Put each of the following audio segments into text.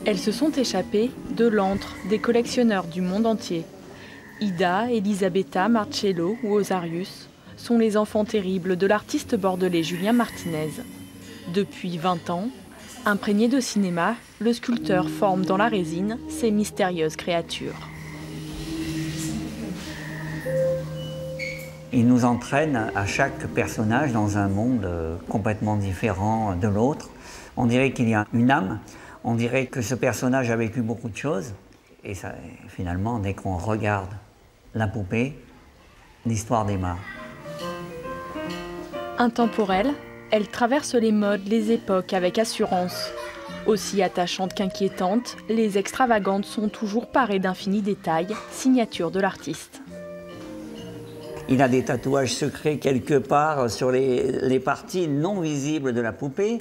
Elles se sont échappées de l'antre des collectionneurs du monde entier. Ida, Elisabetta, Marcello ou Osarius sont les enfants terribles de l'artiste bordelais Julien Martinez. Depuis 20 ans, imprégné de cinéma, le sculpteur forme dans la résine ces mystérieuses créatures. Il nous entraîne à chaque personnage dans un monde complètement différent de l'autre. On dirait qu'il y a une âme, on dirait que ce personnage a vécu beaucoup de choses. Et ça, finalement, dès qu'on regarde la poupée, l'histoire démarre. Intemporelle, elle traverse les modes, les époques avec assurance. Aussi attachantes qu'inquiétantes, les extravagantes sont toujours parées d'infinis détails, signature de l'artiste. Il a des tatouages secrets quelque part sur les parties non visibles de la poupée.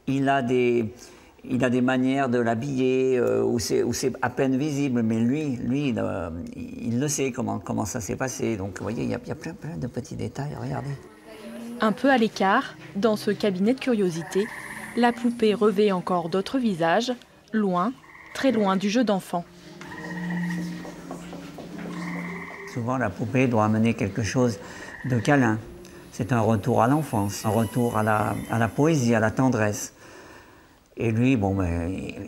Il a des manières de l'habiller où c'est à peine visible, mais lui il le sait comment ça s'est passé. Donc vous voyez, il y a plein de petits détails, regardez. Un peu à l'écart, dans ce cabinet de curiosité, la poupée revêt encore d'autres visages, loin, très loin du jeu d'enfant. Souvent, la poupée doit amener quelque chose de câlin. C'est un retour à l'enfance, un retour à la poésie, à la tendresse. Et lui, bon,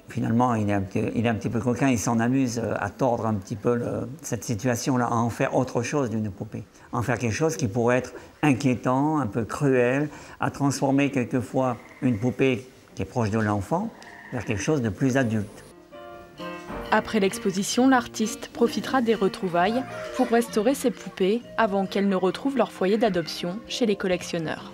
finalement, il est un petit peu coquin, il s'en amuse à tordre un petit peu cette situation-là, à en faire autre chose d'une poupée. À en faire quelque chose qui pourrait être inquiétant, un peu cruel, à transformer quelquefois une poupée qui est proche de l'enfant vers quelque chose de plus adulte. Après l'exposition, l'artiste profitera des retrouvailles pour restaurer ses poupées avant qu'elles ne retrouvent leur foyer d'adoption chez les collectionneurs.